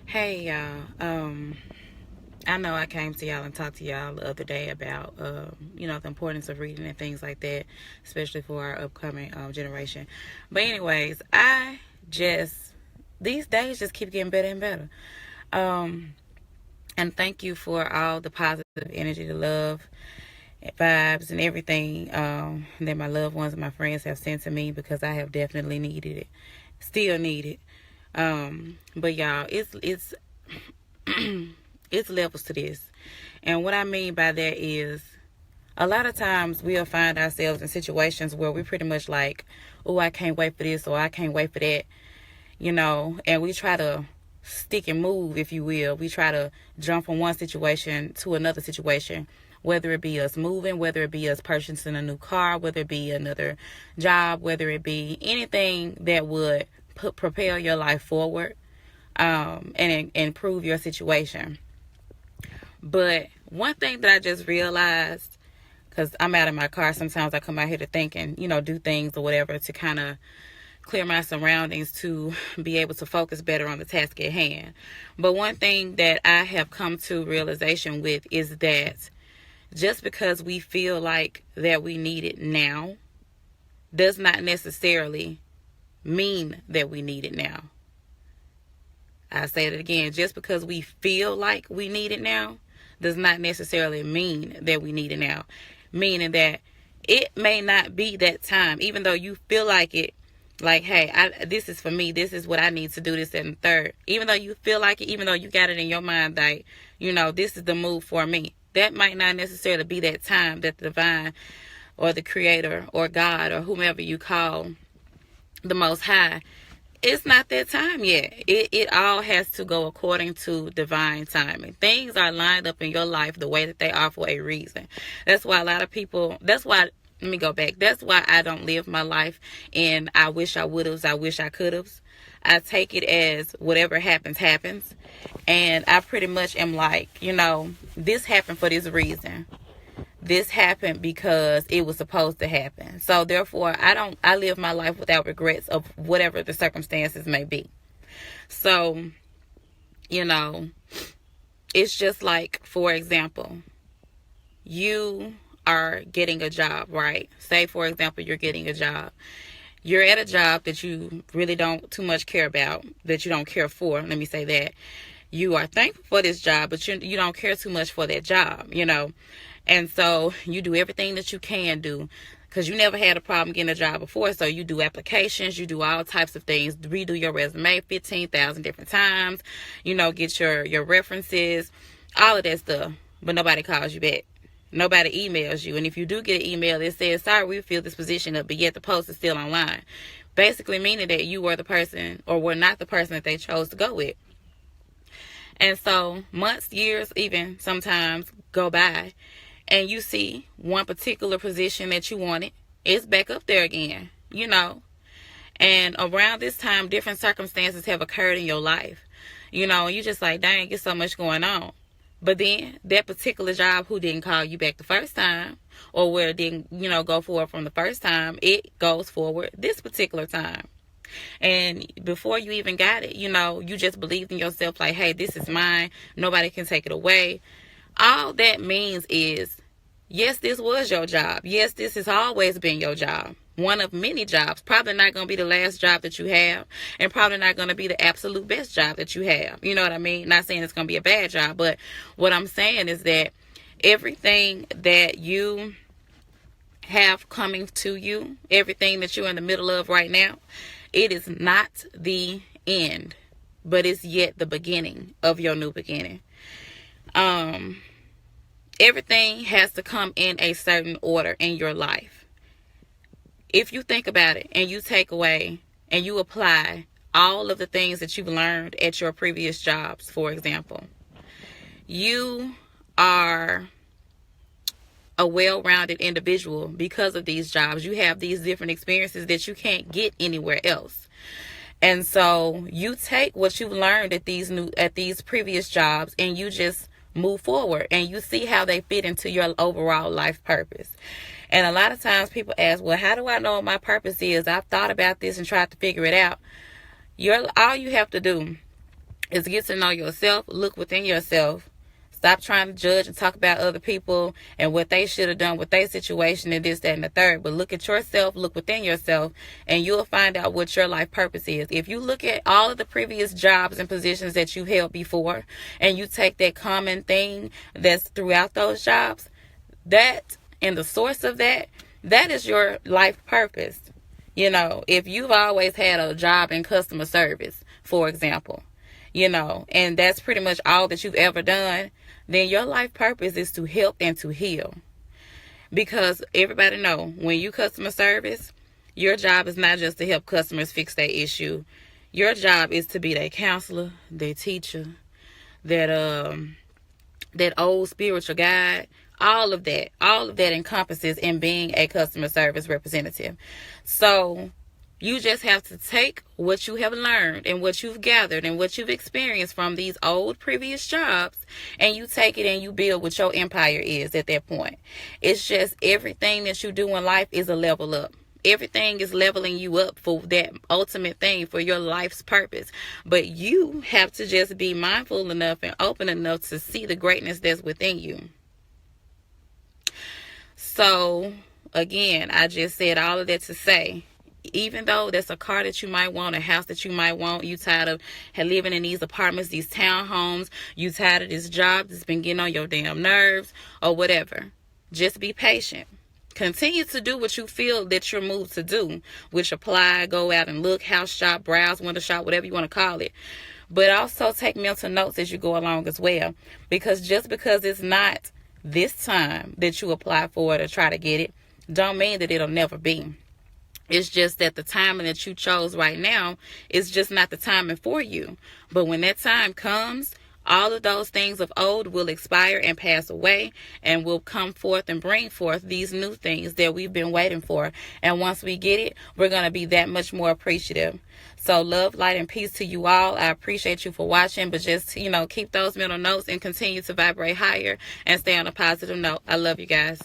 Hey y'all. I know I came to y'all and talked to y'all the other day about the importance of reading and things like that, especially for our upcoming generation. But anyways, I just these days just keep getting better and better. Um, and thank you for all the positive energy, the love, vibes, and everything that my loved ones and my friends have sent to me because I have definitely needed it, still need it. But y'all, it's it's levels to this. And what I mean by that is a lot of times we'll find ourselves in situations where we're pretty much like, oh, I can't wait for this or I can't wait for that, and we try to stick and move, if you will. We try to jump from one situation to another situation, whether it be us moving, whether it be us purchasing a new car, whether it be another job, whether it be anything that would propel your life forward and improve your situation. But one thing that I just realized, because I'm out of my car, sometimes I come out here to think and, do things or whatever to kind of clear my surroundings to be able to focus better on the task at hand. But one thing that I have come to realization with is that just because we feel like that we need it now does not necessarily mean that we need it now. I say it again, just because we feel like we need it now does not necessarily mean that we need it now. Meaning that it may not be that time, even though you feel like it, like, hey, this is for me, this is what I need to do, this and the third. Even though you feel like it, even though you got it in your mind that, this is the move for me. That might not necessarily be that time that the divine or the creator or God or whomever you call the most high, it's not that time yet. It all has to go according to divine timing. Things are lined up in your life the way that they are for a reason. That's why a lot of people, let me go back. That's why I don't live my life in I wish I would have, I wish I could have. I take it as whatever happens, happens. And I pretty much am like, this happened for this reason. This happened because it was supposed to happen. So therefore, I live my life without regrets of whatever the circumstances may be. So, it's just like, for example, you are getting a job, right? Say, for example, you're getting a job. You're at a job that you really don't too much care about, that you don't care for. Let me say that. You are thankful for this job, but you don't care too much for that job, And so you do everything that you can do because you never had a problem getting a job before. So you do applications, you do all types of things, redo your resume 15,000 different times, get your references, all of that stuff. But nobody calls you back. Nobody emails you. And if you do get an email that says, sorry, we filled this position up, but yet the post is still online. Basically meaning that you were the person or were not the person that they chose to go with. And so months, years, even sometimes go by and you see one particular position that you wanted, it's back up there again, And around this time, different circumstances have occurred in your life, and you just like, dang, it's so much going on. But then that particular job who didn't call you back the first time or where it didn't, go forward from the first time, it goes forward this particular time. And before you even got it, you just believed in yourself like, hey, this is mine. Nobody can take it away. All that means is, yes, this was your job. Yes, this has always been your job. One of many jobs. Probably not going to be the last job that you have. And probably not going to be the absolute best job that you have. You know what I mean? Not saying it's going to be a bad job. But what I'm saying is that everything that you have coming to you, everything that you're in the middle of right now, it is not the end, but it's yet the beginning of your new beginning. Everything has to come in a certain order in your life. If you think about it and you take away and you apply all of the things that you've learned at your previous jobs, for example, you are a well-rounded individual because of these jobs. You have these different experiences that you can't get anywhere else. And so you take what you've learned at these previous jobs and you just move forward and you see how they fit into your overall life purpose. And a lot of times people ask, well, how do I know what my purpose is? I've thought about this and tried to figure it out. All you have to do is get to know yourself, look within yourself. Stop trying to judge and talk about other people and what they should have done with their situation and this, that, and the third. But look at yourself, look within yourself, and you'll find out what your life purpose is. If you look at all of the previous jobs and positions that you held before, and you take that common thing that's throughout those jobs, that and the source of that is your life purpose. You know, if you've always had a job in customer service, for example, you know, and that's pretty much all that you've ever done, then your life purpose is to help and to heal. Because everybody know, when you customer service, your job is not just to help customers fix their issue. Your job is to be their counselor, their teacher, that old spiritual guide. All of that encompasses in being a customer service representative. So you just have to take what you have learned and what you've gathered and what you've experienced from these old previous jobs, and you take it and you build what your empire is at that point. It's just everything that you do in life is a level up. Everything is leveling you up for that ultimate thing, for your life's purpose. But you have to just be mindful enough and open enough to see the greatness that's within you. So, again, I just said all of that to say, even though that's a car that you might want, a house that you might want, you tired of living in these apartments, these townhomes, you tired of this job that's been getting on your damn nerves or whatever, just be patient. Continue to do what you feel that you're moved to do, which apply, go out and look, house shop, browse, window shop, whatever you want to call it. But also take mental notes as you go along as well, because just because it's not this time that you apply for it or try to get it, don't mean that it'll never be. It's just that the timing that you chose right now is just not the timing for you. But when that time comes, all of those things of old will expire and pass away, and will come forth and bring forth these new things that we've been waiting for. And once we get it, we're going to be that much more appreciative. So love, light, and peace to you all. I appreciate you for watching, but just, keep those mental notes and continue to vibrate higher and stay on a positive note. I love you guys.